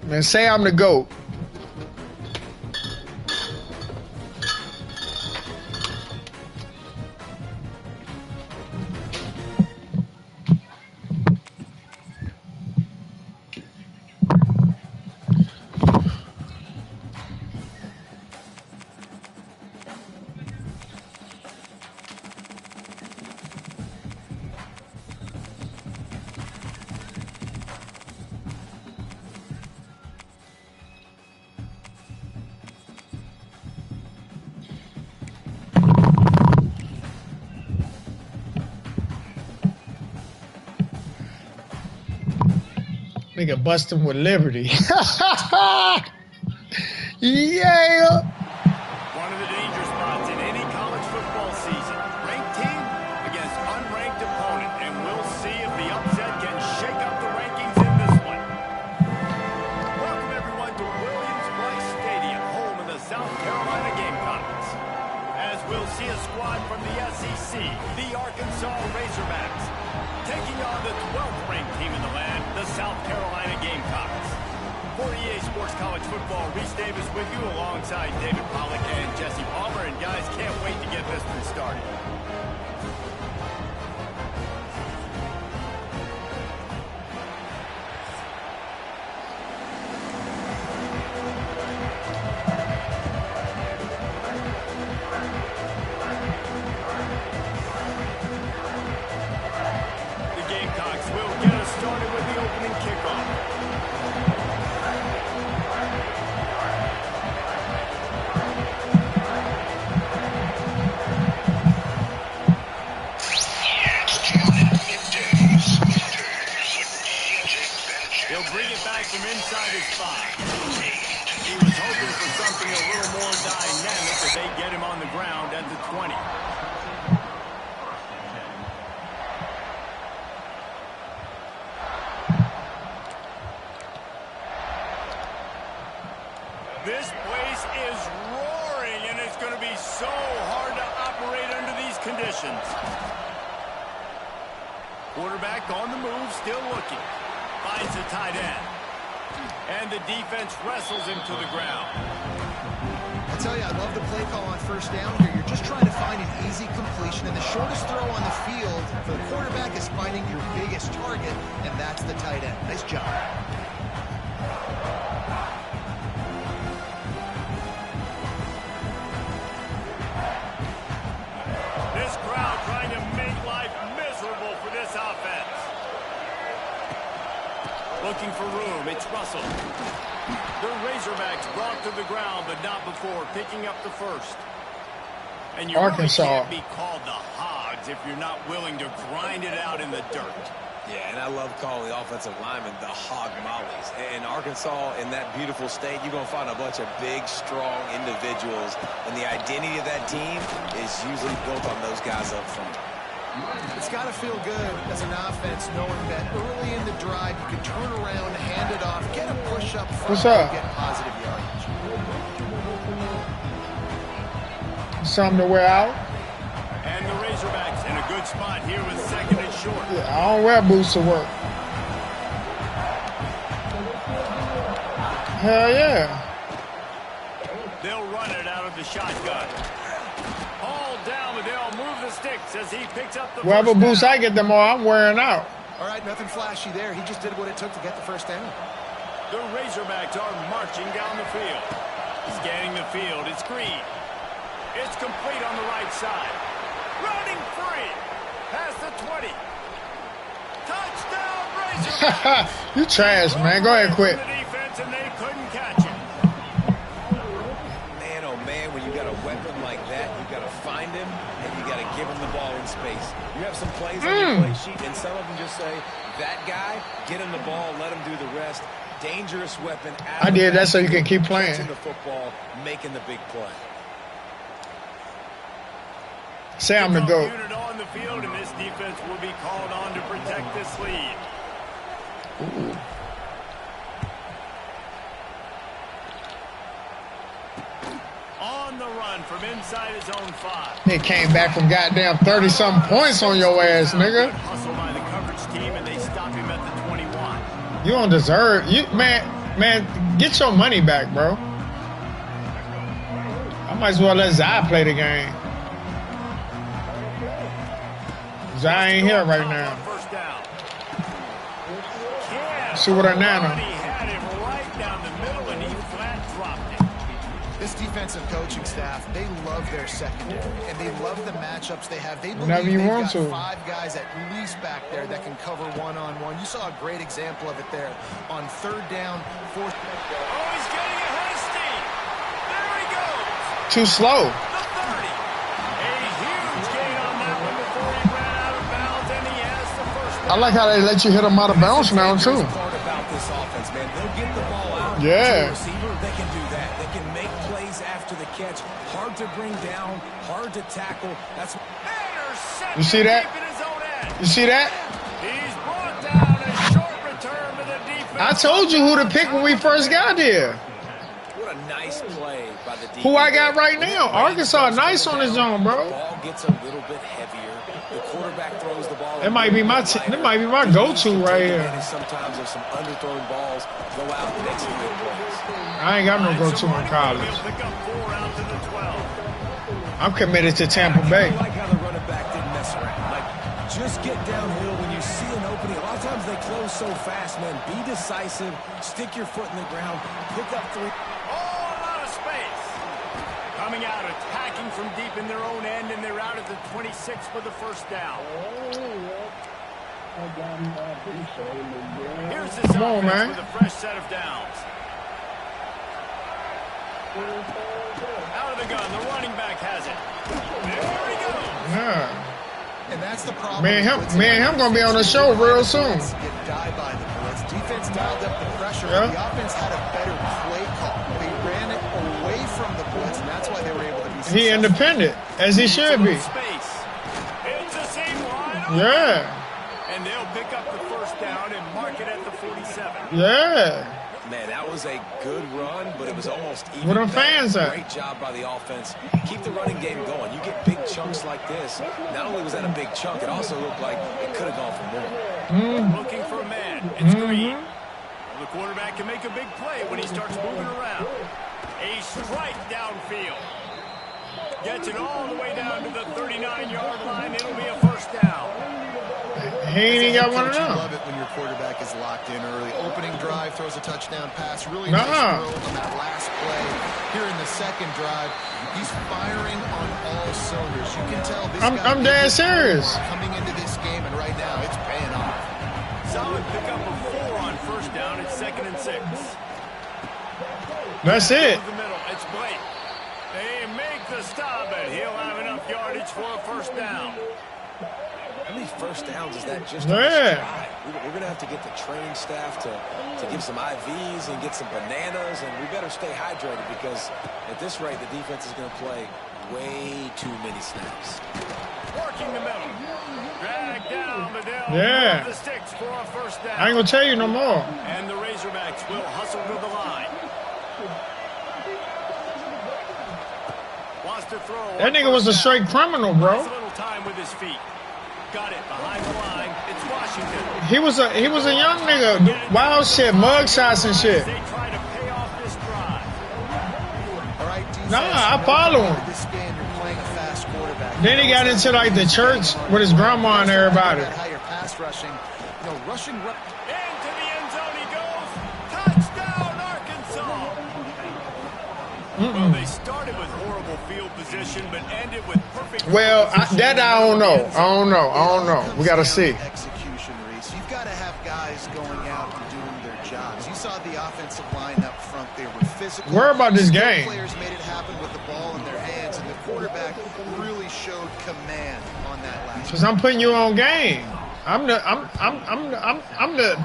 Man, say I'm the GOAT. Nigga bust him with liberty. Yeah. One of the danger spots in any college football season. Ranked team against unranked opponent. And we'll see if the upset can shake up the rankings in this one. Welcome everyone to Williams-Brice Stadium, home of the South Carolina Gamecocks. As we'll see a squad from the SEC, the Arkansas Razorbacks, taking on the 12th ranked team in the land, the South Carolina Gamecocks. For EA Sports College Football, Reese Davis with you alongside David Pollack and Jesse Palmer. And guys, can't wait to get this one started. The Gamecocks will get us started with the opening kickoff. He'll bring it back from inside his 5. He was hoping for something a little more dynamic, but they get him on the ground at the 20. This place is roaring, and it's going to be so hard to operate under these conditions. Quarterback on the move, still looking. Finds the tight end. And the defense wrestles him to the ground. I tell you, I love the play call on first down here. You're just trying to find an easy completion, and the shortest throw on the field for the quarterback is finding your biggest target, and that's the tight end. Nice job. This crowd trying to make life miserable for this offense. Looking for room, it's Russell. The Razorbacks brought to the ground, but not before picking up the first. And you Arkansas really can't be called the Hogs if you're not willing to grind it out in the dirt. Yeah, and I love calling the offensive linemen the hog mollies. And Arkansas, in that beautiful state, you're going to find a bunch of big, strong individuals. And the identity of that team is usually built on those guys up front. It's got to feel good as an offense knowing that early in the drive you can turn around, hand it off, get a push up front, What's up? and get positive yardage. Something to wear out. And the Razorbacks in a good spot here with second and short. Yeah, I don't wear boots to work. Hell yeah. They'll run it out of the shotgun. All down, but they'll move the sticks as he picks up the Whatever first boots down. I get them all, I'm wearing out. All right, nothing flashy there. He just did what it took to get the first down. The Razorbacks are marching down the field. Scanning the field, it's Green. It's complete on the right side. Running free. Past the 20. Touchdown, Razorbacks. You trash, man. Go ahead, quit. The defense, and they couldn't catch it. Man, oh man, when you got a weapon like that, you got to find him, and you got to give him the ball in space. You have some plays on your play sheet, and some of them just say, that guy, get him the ball, let him do the rest. Dangerous weapon. I did that so you can keep playing. Catching the football, making the big play. Say I'm the GOAT. Unit on the field, and this defense will be called on to protect this lead. Ooh. On the run from inside his own 5. He came back from goddamn 30-something points on your ass, nigga. Hustle by the coverage team, and they stop him at the 21. You don't deserve you, man. Get your money back, bro. I might as well let Zai play the game. Zai ain't here right now. See what I nana. This defensive coaching staff, they love their secondary, and they love the matchups they have. They Whenever believe you they've want got to. 5 guys at least back there that can cover one-on-one. You saw a great example of it there on 3rd down, 4th. Oh, he's getting ahead of steam. There he goes. Too slow. The 30. A huge gain on that one before he ran out of bounds, and he has the first down. I like how they let you hit them out of bounds now too. Part about this offense, man. They'll get the ball out Yeah. to a receiver. They can do that. They can make plays after the catch. Hard to bring down, hard to tackle. That's Interception You see that? deep in his own end. You see that? He's brought down a short return to the defense. I told you who to pick when we first got there. what a nice play by the defense. Who I got right now? Arkansas, nice on his own, The bro. ball gets a little bit heavier. The quarterback throws the ball. That might be my go-to right here. Sometimes there's some underthrown balls go out and make some good plays. I ain't got no go-to in college. He'll pick up 4 out to the 12. I'm committed to Tampa Bay. I like how the running back didn't mess around. Like, just get downhill when you see an opening. A lot of times they close so fast, man. Be decisive. Stick your foot in the ground. Pick up 3. Oh, a lot of space. Coming out, attacking from deep in their own end, and they're out at the 26 for the first down. Here's this Come on, offense man. with a fresh set of downs. Out of the gun, the running back has it. There he goes. Yeah. And that's the problem. Me and him gonna be on the show real soon. Get died by the blitz. Defense dialed up the pressure. Yeah. The offense had a better play call. They ran it away from the blitz, and that's why they were able to be successful. He independent, as he should be. Space. It's the same line. Yeah. And they'll pick up the first down and mark it at the 47. Yeah. Man, that was a good run, but it was almost even. Where them better. fans at? Great job by the offense. Keep the running game going. You get big chunks like this. Not only was that a big chunk, it also looked like it could have gone for more. Looking for a man. It's Green. The quarterback can make a big play when he starts moving around. A strike downfield. Gets it all the way down to the 39-yard line. It'll be a first down. He ain't even got one of You them. love it when your quarterback is locked in early. Opening drive, throws a touchdown pass. Really Nah. nice throw on that last play. Here in the second drive, he's firing on all cylinders. You can tell this guy I'm dead serious. coming into this game, and right now it's paying off. Solid pickup of 4 on first down. It's 2nd and 6. That's it. Over the middle. It's Blake. They make the stop, and he'll have enough yardage for a first down. How many first downs is that just Yeah. We're going to have to get the training staff to give some IVs and get some bananas, and we better stay hydrated because at this rate, the defense is going to play way too many snaps. Working the middle. Drag down Liddell. Yeah. The sticks for a first down. I ain't gonna tell you no more. And the Razorbacks will hustle to the line. Wants to throw. That nigga was a straight criminal, Has bro. a little time with his feet. Got it behind the line. It's Washington. He was a young nigga. Wild shit, mug shots and shit. They try to pay off this drive. All right, defense, Nah, I follow him. This game, you're playing a fast quarterback. Then he got into like the church with his grandma and everybody. How you're pass rushing, rushing. Into the end zone he goes. Touchdown, Arkansas. Well, they started with horrible field position, but ended with perfect. Well, position. I don't know. We gotta see. Execution, Reese. You've got to have guys going out and doing their jobs. You saw the offensive line up front. They were physical. Worry about this Skill game. Players made it happen with the ball in their hands, and the quarterback really showed command on that last. Cause I'm putting you on game. I'm the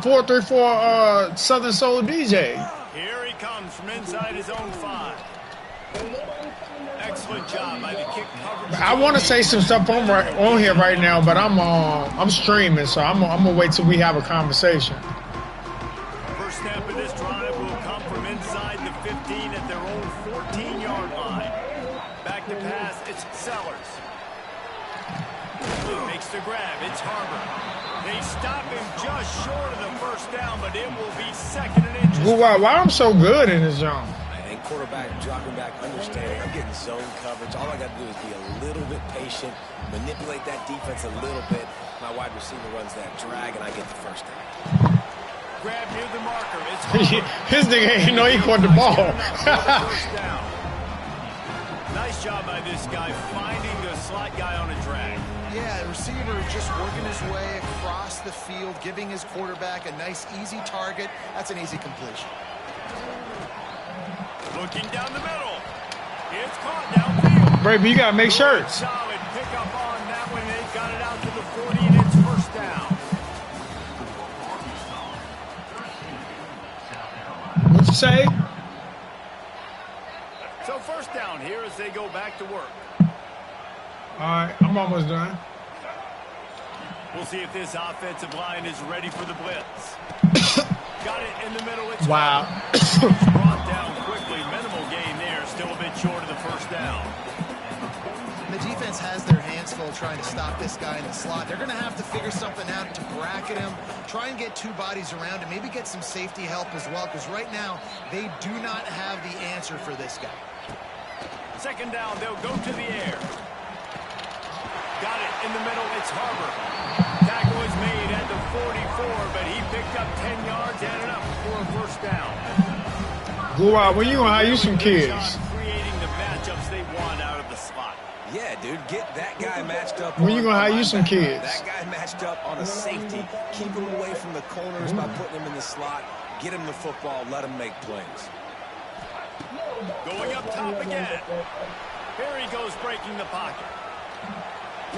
434 Southern Soul DJ. Here he comes from inside his own 5. Excellent job by the kick coverage. I want to say some stuff on here right now, but I'm streaming, so I'm gonna wait till we have a conversation. First snap of this drive will come from inside the 15 at their own 14-yard line. Back to pass, it's Sellers. Makes the grab. It's Harbor. They stop him just short of the first down, but it will be second and inches. Why I'm so good in this zone? And quarterback dropping back, understanding I'm getting zone coverage. All I got to do is be a little bit patient, manipulate that defense a little bit. My wide receiver runs that drag, and I get the first down. Grab near the marker. It's His nigga ain't know he caught the ball. First down. Nice job by this guy finding the slot guy on a drag. Yeah, the receiver just working his way across the field, giving his quarterback a nice, easy target. That's an easy completion. Looking down the middle. It's caught downfield. Brady, you got to make shirts. Solid pick up on that one. They got it out to the 40, and it's first down. What you say? So first down here as they go back to work. All right, I'm almost done. We'll see if this offensive line is ready for the blitz. Got it in the middle. It's wow. brought down quickly. Minimal gain there. Still a bit short of the first down. The defense has their hands full trying to stop this guy in the slot. They're going to have to figure something out to bracket him, try and get two bodies around him, maybe get some safety help as well, because right now they do not have the answer for this guy. Second down, they'll go to the air. Got it in the middle. It's Harbor. Tackle is made at the 44, but he picked up 10 yards and enough for a first down. Go out. When you going to hire you some kids? Creating the matchups they want out of the slot. Yeah, dude, get that guy matched up. When you going to hire you some kids? That guy matched up on a safety. Keep him away from the corners by putting him in the slot. Get him the football. Let him make plays. Going up top again. Here he goes breaking the pocket.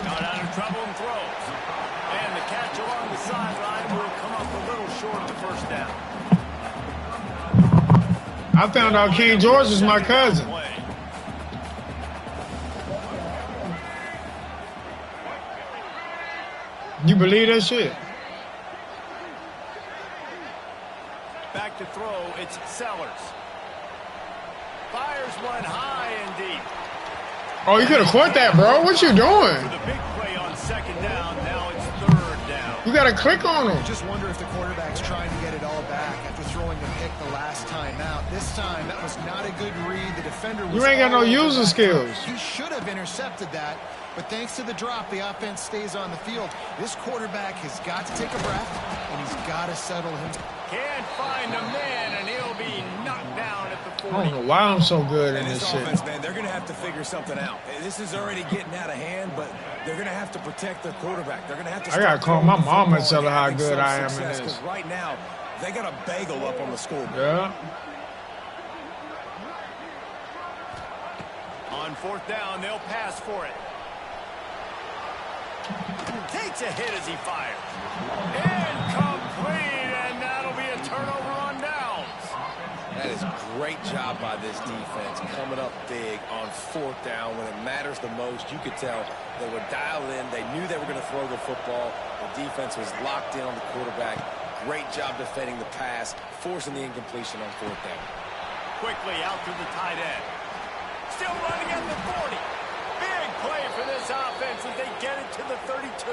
Got out of trouble and throws. And the catch along the sideline will come up a little short of the first down. I found out King George is my cousin. You believe that shit? Back to throw, it's Sellers. Fires one high and deep. Oh, you could have caught that, bro. What you doing? For the big play on second down, now it's third down. You got to click on him. Just wonder if the quarterback's trying to get it all back after throwing the pick the last time out. This time, that was not a good read. The defender was... You ain't got no user skills. He should have intercepted that, but thanks to the drop, the offense stays on the field. This quarterback has got to take a breath, and he's got to settle him. Can't find a man, and he'll be knocked down at the 40. I don't know why I'm so good in And this this shit. offense, man, they're going to have to figure something out. This is already getting out of hand, but they're going to have to protect their quarterback. They're going to have to. I gotta call my mom and tell her how good some I am in success, this. 'cause right now, they got a bagel up on the scoreboard. Yeah. On fourth down, they'll pass for it. Takes a hit as he fires. Incomplete, and that'll be a turnover on downs. That is great job by this defense, coming up big on fourth down when it matters the most. You could tell they were dialed in. They knew they were going to throw the football. The defense was locked in on the quarterback. Great job defending the pass, forcing the incompletion on fourth down. Quickly out to the tight end. Still running at the 40. Big play for this offense as they get it to the 32.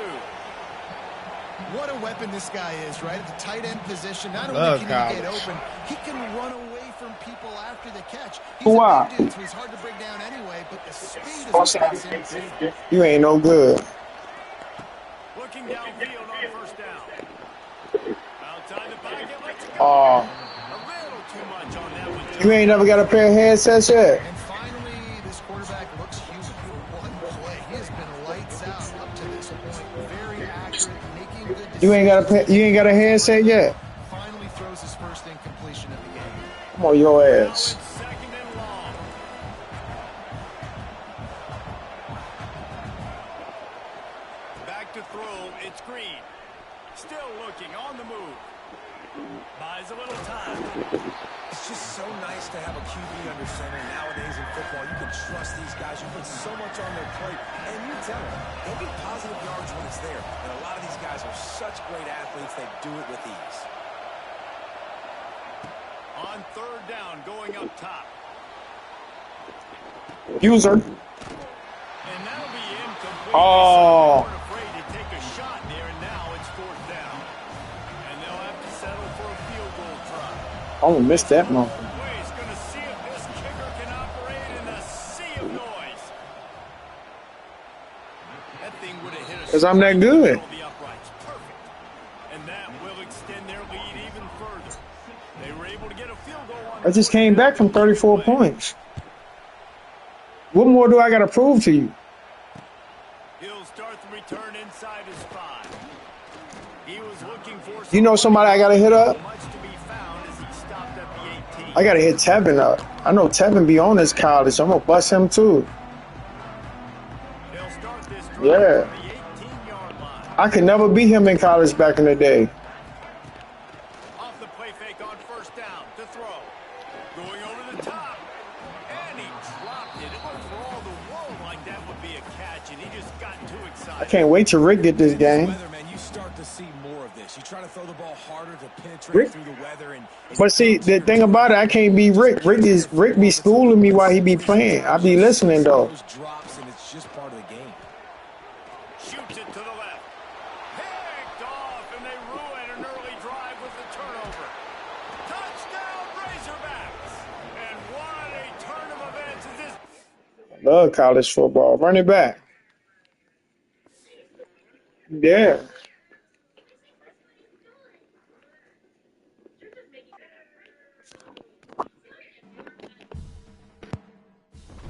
What a weapon this guy is, right? At the tight end position, not only can he get open, he can run away from people after the catch. He's a big dude, so he's hard to bring down anyway, but the speed is what makes him insane. You ain't no good. Looking downfield on first down. Outside the pocket, let's go. Oh, A little too much on that one. you ain't never got a pair of headsets yet. And finally, this quarterback looks human. What play. He has been lights out up to this point. Very accurate, making good decisions. You ain't got a headset yet. Finally throws his first incompletion of the game. Come on, your Now ass. it's second and long. Back to throw, it's Green. Still looking on the move. Buys a little time. It's just so nice to have a QB under center nowadays in football. You can trust these guys. You put so much on their plate, and you tell them they'll get positive yards when it's there. And a lot of these guys are such great athletes, they do it with ease. On third down, going up top. User. And that'll be incomplete. Oh. I almost missed that moment. He's going to see if this kicker can operate in a sea of noise. That thing would have hit us. Because I'm that good. The uprights. Perfect. And that will extend their lead even further. They were able to get a field goal on. I just came back from 34 points. What more do I got to prove to you? He'll start the return inside his 5. He was looking for. You know somebody I got to hit up? Much to be found as he stopped at the 18. I got to hit Tevin up. I know Tevin be on this college, so I'm going to bust him too. They'll start this drive Yeah. from the 18-yard line. I could never beat him in college back in the day. Off the play fake on first down to throw. Going over the top. And he dropped it. It looked for all the world like that would be a catch, and he just got too excited. I can't wait till Rick get this game. Weatherman, you start to see more of this. You try to throw the ball harder to penetrate Rick- through the weather. But see, the thing about it, I can't be Rick. Rick be schooling me while he be playing. I be listening though. Those drops, and it's just part of the game. Shoots it to the left. Picked off, and they ruin an early drive with the turnover. Touchdown, Razorbacks! And what a turn of events is this. Love college football. Run it back. Yeah.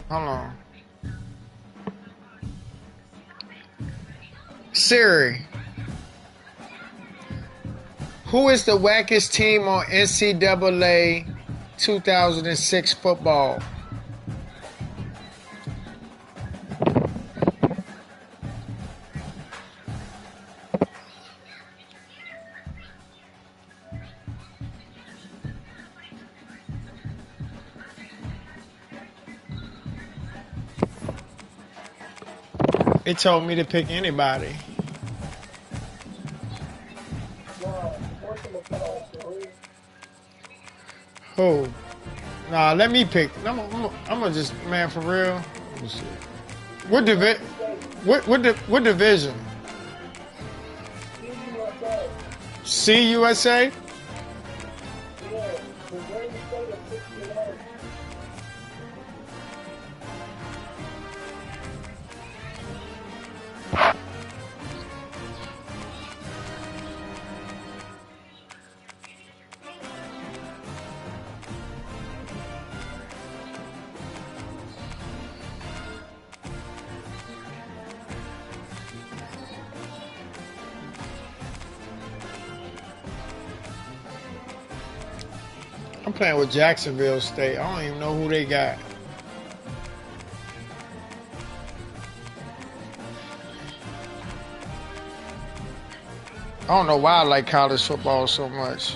Hold on. Siri, who is the wackest team on NCAA 2006 football? It told me to pick anybody. Who? Nah, let me pick. I'm gonna just, man, for real. Let me see. What division? CUSA? I'm playing with Jacksonville State. I don't even know who they got. I don't know why I like college football so much.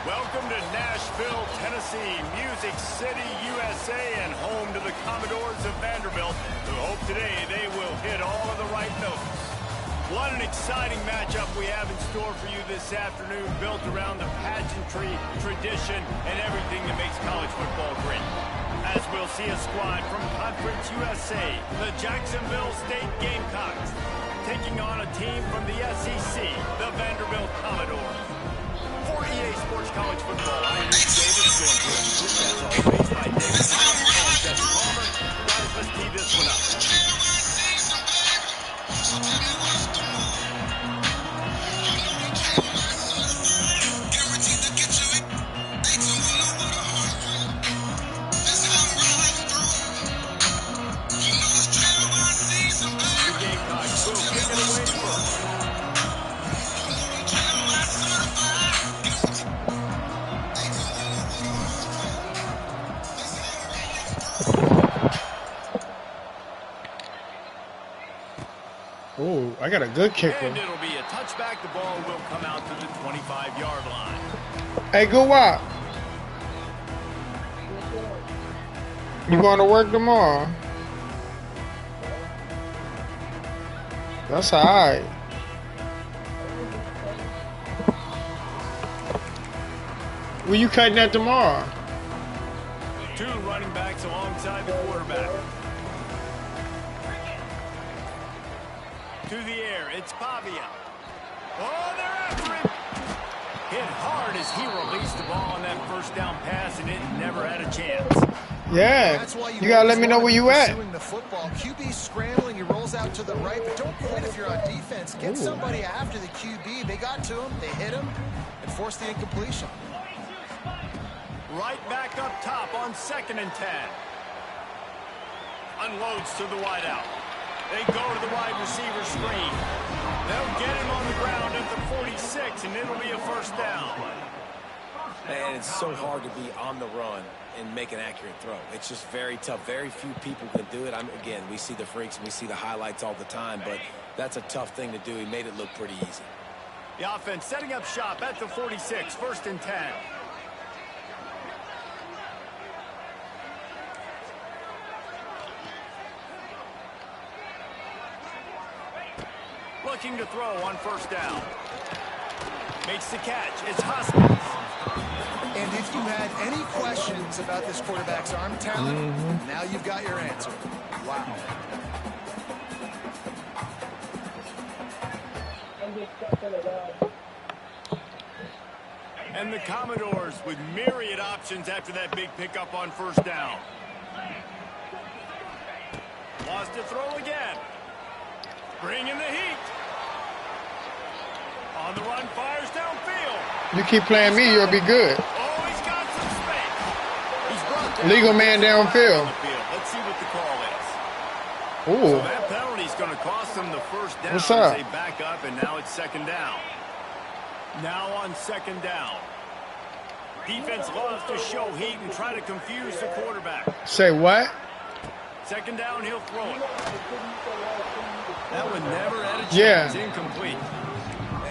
Welcome to Nashville, Tennessee, Music City, USA, and home to the Commodores of Vanderbilt, who hope today they will hit all of the right notes. What an exciting matchup we have in store for you this afternoon, built around the pageantry, tradition, and everything that makes college football great. As we'll see a squad from Conference USA, the Jacksonville State Gamecocks, taking on a team from the SEC, the Vanderbilt Commodores. For EA Sports College Football, I'm Nick Davis, joined here in the booth, as always, by David Allen and Jesse Palmer. Guys, let's tee this one up. The Gamecocks will kick it away first. Ooh, I got a good kicker. And it'll be a touchback. The ball will come out to the 25-yard line. Hey, good walk. You going to work tomorrow? That's all right. Will you cutting that tomorrow? 2 running backs alongside the quarterback. To the air, it's Pavia. Oh, they're after him. Hit hard as he released the ball on that first down pass, and it never had a chance. Yeah, That's why you gotta let me know where you at. The football. QB scrambling, he rolls out to the right, but don't quit if you're on defense. Get somebody after the QB. They got to him, they hit him, and forced the incompletion. Right back up top on 2nd and 10. Unloads to the wideout. They go to the wide receiver screen. They'll get him on the ground at the 46, and it'll be a first down. And it's so hard to be on the run and make an accurate throw. It's just very tough. Very few people can do it. Again, we see the freaks and we see the highlights all the time, but that's a tough thing to do. He made it look pretty easy. The offense setting up shop at the 46, 1st and 10. Looking to throw on 1st down. Makes the catch. It's Hoskins. And if you had any questions about this quarterback's arm talent, now you've got your answer. Wow. And the Commodores with myriad options after that big pickup on 1st down. Lost to throw again. Bringing the heat. On the run, fires downfield. You keep playing me, you'll be good. Oh, he's got some space. He's brought down. Legal man downfield. Let's see what the call is. Ooh. So that penalty's going to cost them the 1st down. What's up? As they back up, and now it's 2nd down. Now on 2nd down. Defense loves to show heat and try to confuse the quarterback. Say what? 2nd down, he'll throw it. That one never had a chance. Yeah. Incomplete.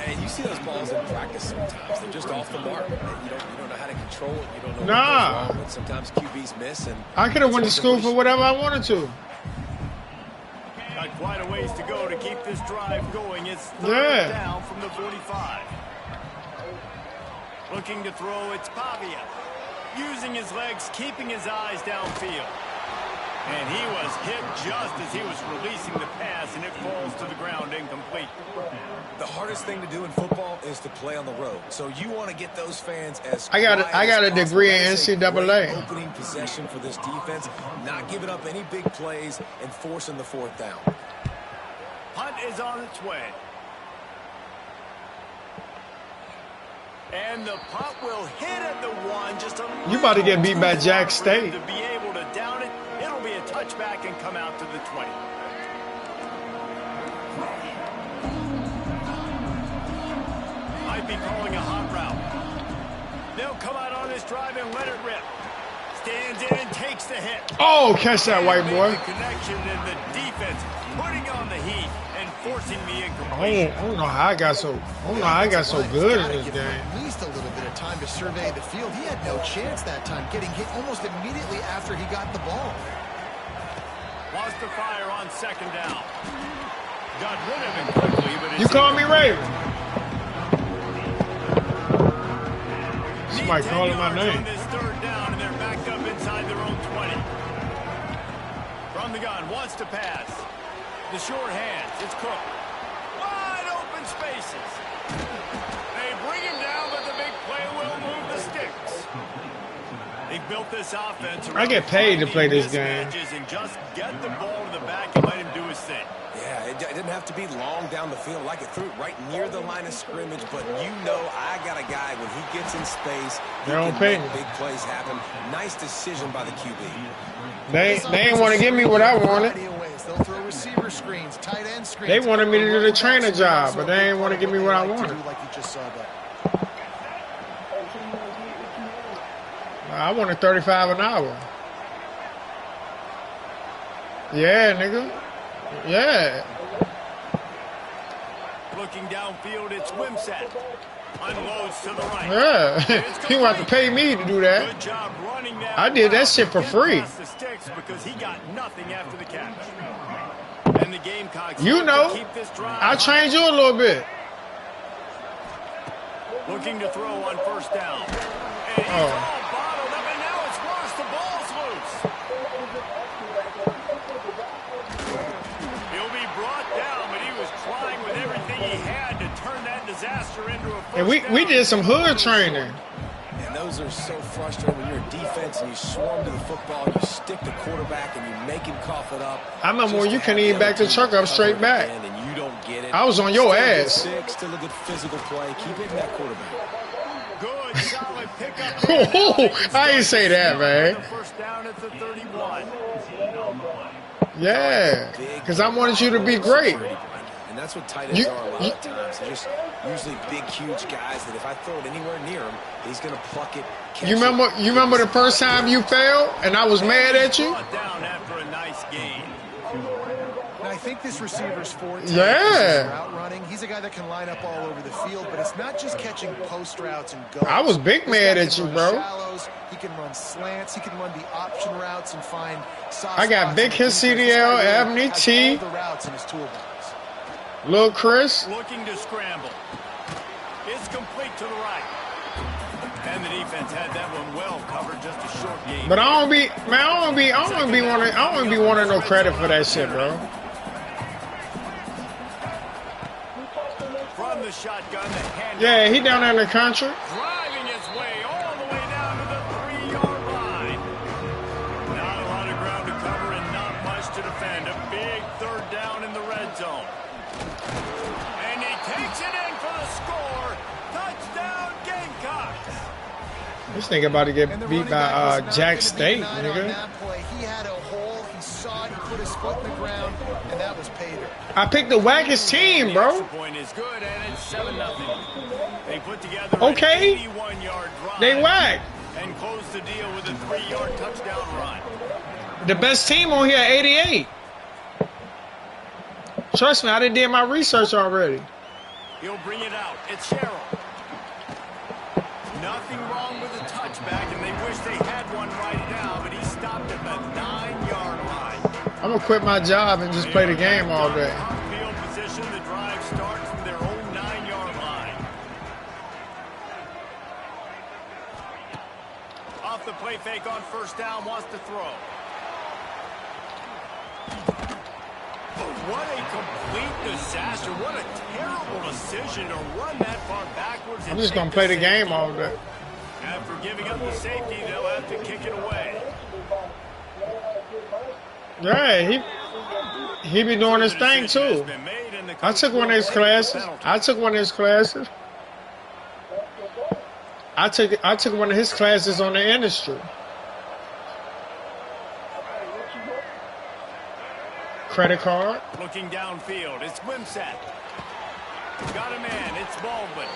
And you see those balls in practice sometimes. They're just off the mark. You don't know how to control it. You don't know what goes wrong. But sometimes QBs miss. And I could have went to school for whatever I wanted to. Got quite a ways to go to keep this drive going. It's 3rd down from the 45. Looking to throw, it's Pavia. Using his legs, keeping his eyes downfield. And he was hit just as he was releasing the pass, and it falls to the ground incomplete. The hardest thing to do in football is to play on the road. So you want to get those fans as I got a degree in NCAA. Opening possession for this defense, not giving up any big plays and forcing the 4th down. Punt is on its way. And the punt will hit at the 1. Just a You about to get beat by Jack State. To be able to down it, it'll be a touchback and come out to the 20. Might be calling a hot route. They'll come out on this drive and let it rip. Stands in and takes the hit. Oh, catch that, white boy. The connection and the defense putting on the heat and forcing the I incompletion. don't know how I got so. I don't know how I got so good in this game. At least a little bit of time to survey the field. He had no chance that time, getting hit almost immediately after he got the ball. Lost the fire on 2nd down. Got rid of him quickly, but You call me Raven. Somebody calling my name. On this 3rd down, and they're backed up inside their own 20. From the gun, wants to pass. The short hands, it's Cook. Wide open spaces. They bring him down, but the big play will move the sticks. They've built this offense. I get paid to play this game. And just get the ball to the back and let him do his thing. Yeah, it didn't have to be long down the field. Like it threw it right near the line of scrimmage, but you know I got a guy when he gets in space, he can make big plays happen. Nice decision by the QB. They ain't want to give me what I wanted. They'll throw receiver screens, tight end screens. They wanted me to do the trainer job, but they ain't want to give me what I wanted. Like you just saw that. I wanted 35 an hour. Yeah, nigga. Yeah. Looking downfield, it's Wimsatt. Unloads to the right. Yeah, he want to pay me to do that. Good job running that. I did that shit for free. Past the sticks because he got nothing after the catch. And the Gamecocks You know, keep this drive. I trained you a little bit. Looking to throw on first down. And he's all bottled up, and now it's worse. The ball's loose. He'll be brought down, but he was trying with everything he had to turn that disaster into a first And we did some hood training. And those are so frustrating when you're a defense and you swarm to the football, you stick the quarterback and you make him cough it up. I remember when you couldn't even back the truck up straight back. And you don't get it. I was on your ass. Still a good physical play. Keep hitting that quarterback. Good, solid pickup. I ain't say that, man. First down at the 31. Yeah, because I wanted you to be great. And that's what tight ends are a lot of times. They're just usually big, huge guys that if I throw it anywhere near him, he's going to pluck it. You remember the first time you fell and I was mad at you? Down after a nice game. And I think this receiver's forte is route running. He's a guy that can line up all over the field, but it's not just catching post routes and goes. I was big mad at you, bro. Shallows, he can run slants. He can run the option routes and find soft I got spots Big in the Hit defense. CDL, This guy Ebony has T, all the routes in his toolbox. Lil Chris. Looking to scramble. It's complete to the right. And the defense had that one well covered, just a short game. But I don't be wanting no credit for that shit, bro. From the shotgun, the hand. Yeah, he down there in the country. Driving his way all the way down to the 3-yard line. Not a lot of ground to cover and not much to defend. A big third down in the red zone. And he takes it in for the score. Touchdown, Gamecocks. This nigga about to get And the beat running back by was not Jack gonna be State, denied on nigga. that play. He had a hole. He saw it. He put his foot in the ground, and that was pay dirt. I picked the wackest team, The bro. extra point is good, and it's 7-0. They put together Okay. an 81-yard drive. They whack. And close the deal with a 3-yard touchdown run. The best team on here, 88. Trust me, I done did my research already. He'll bring it out. It's Sherrill. Nothing wrong with the touchback, and they wish they had one right now, but he stopped at the 9-yard line. I'm gonna quit my job and just play the game all day. Field position. The drive starts from their own 9-yard line. Off the play fake on first down, wants to throw. What a complete disaster. What a terrible decision to run that far backwards. I'm just gonna play the game all day. After giving up the safety, they'll have to kick it away. Yeah, he be doing his thing too. I took one of his classes. I took one of his classes on the industry. Credit card. Looking downfield, it's Wimsatt. Got a man, it's Baldwin.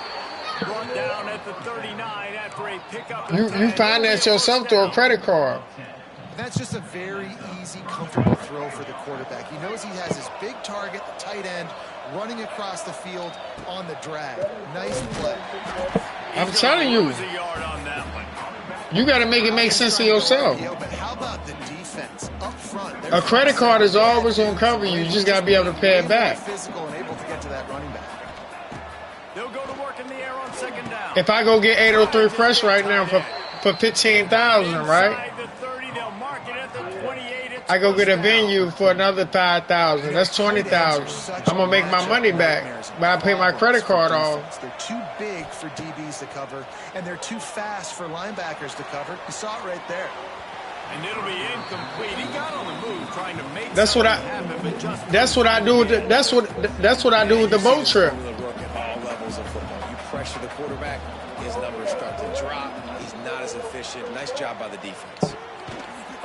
Brought down at the 39 after a pickup. You finance yourself through a credit card. That's just a very easy, comfortable throw for the quarterback. He knows he has his big target, the tight end, running across the field on the drag. Nice play. I'm telling you, you got to make it make sense to yourself. But how about the defense up front? A credit card is always going to cover you. You just got to be able to pay it back. Physical and able to get to that running back. They'll go to work in the air on second down. If I go get 803 fresh right now for 15,000, right? I go get a venue for another 5,000. That's 20,000. I'm gonna make my money back, but I pay my credit card off. They're too big for DBs to cover, and they're too fast for linebackers to cover. You saw it right there. And it'll be incomplete. He got on the move trying to make. That's what I do with the boat trip. At all levels of football, you pressure the quarterback, his numbers start to drop. He's not as efficient. Nice job by the defense.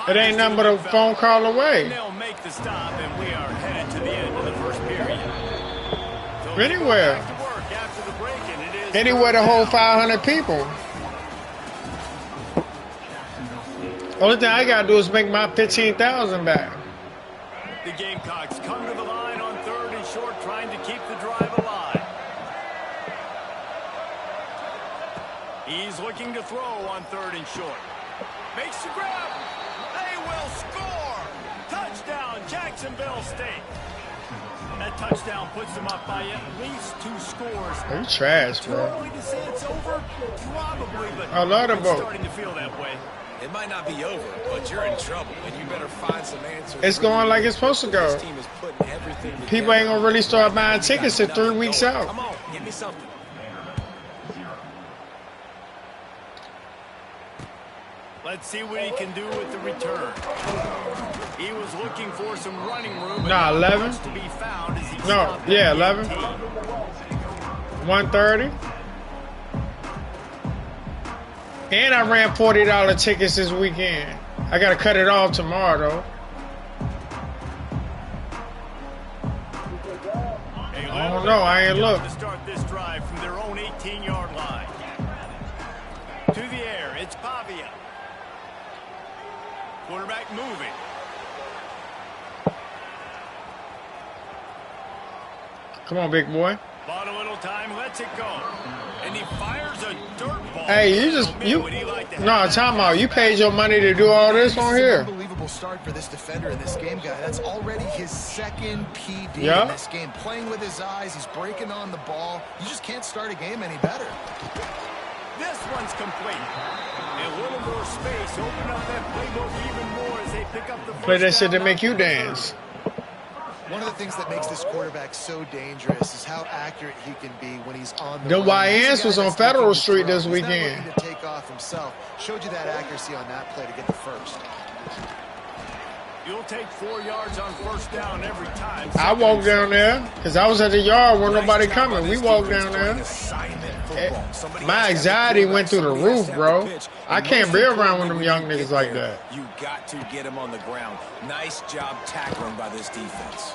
It ain't nothing but a phone call away. They'll make the stop, and we are headed to the end of the first period. Anywhere. Anywhere to hold 500 people. Only thing I gotta do is make my 15,000 back. The Gamecocks come to the line on 3rd and short, trying to keep the drive alive. He's looking to throw on 3rd and short. Makes the grab. They will score. Touchdown, Jacksonville State. That touchdown puts them up by at least 2 scores. You trash, Too bro. early to say it's over? Probably, but I love the it's boat. starting to feel that way. It might not be over, but you're in trouble, and you better find some answers. It's going like it's supposed to go. This team is putting everything together. People ain't gonna really start buying tickets at 3 weeks out. Come on, give me something. Let's see what he can do with the return. He was looking for some running room. Nah, 11. To be found as he No, stopped yeah, at 11. 18. 130. And I ran $40 tickets this weekend. I gotta cut it off tomorrow though. I don't know. I ain't looked. To start this drive from their own 18-yard line. To the air, it's Pavia. Quarterback moving. Come on, big boy. Bought a little time, lets it go. And he fires a dirt ball. Hey, no, time out. You paid your money to do all this on here. Unbelievable start for this defender in this game, guy. That's already his 2nd PD Yeah. in this game. Playing with his eyes, he's breaking on the ball. You just can't start a game any better. This one's complete. A little more space, open up that playbook even more as they pick up the first Play that shit to down. make you dance. One of the things that makes this quarterback so dangerous is how accurate he can be when he's on the The run. He's a YNs guy was on that's Federal looking to Street throw. this He's not weekend. looking to take off himself. Showed you that accuracy on that play to get the first. You'll take 4 yards on first down every time. I walked down there because I was at the yard when nobody coming. We walked down there. My anxiety went through the roof, bro. I can't be around with them young niggas like that. You got to get him on the ground. Nice job tackling by this defense.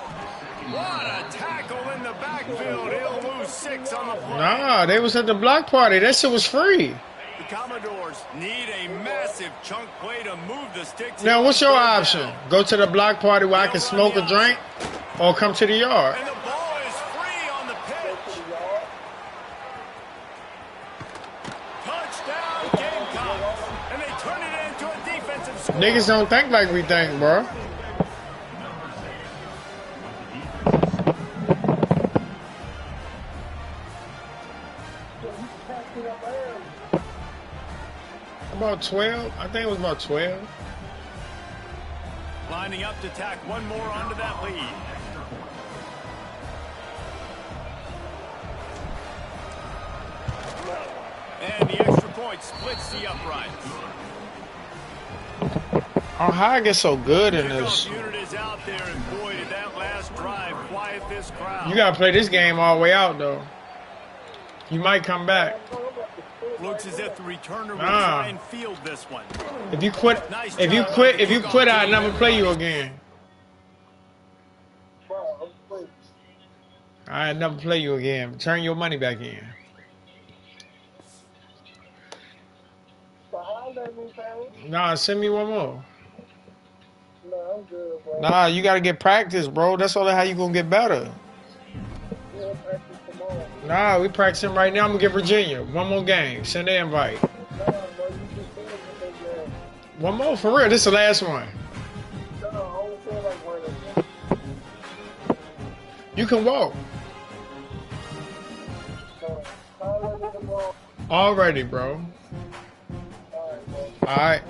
What a tackle in the backfield. He'll lose 6 on the play. Nah, they was at the block party. That shit was free. The Commodores need a massive chunk play to move the sticks. Now, what's your option? Go to the block party where I can smoke a drink or come to the yard? And the ball is free on the pitch. Touchdown, Gamecocks. And they turn it into a defensive score. Niggas don't think like we think, bro. About 12? I think it was about 12. Lining up to tack one more onto that lead. And the extra point splits the uprights. Oh, how I get so good in this? Unit is out there, and boy, did that last drive quiet this crowd. You gotta play this game all the way out, though. You might come back. Looks as if the returner will Nah. try and field this one. If you quit, I'd never play you again. I'd never play you again. Turn your money back in. Nah, send me one more. No, I'm good, bro. Nah, you gotta get practice, bro. That's only how you gonna get better. We'll practice tomorrow. Nah, we practicing right now. I'm gonna get Virginia. One more game. Send the invite. No, bro, you just said that. One more for real. This is the last one. No, I only feel like one of them. You can walk. So, holler at me tomorrow. Already, bro. All right, bro. All right.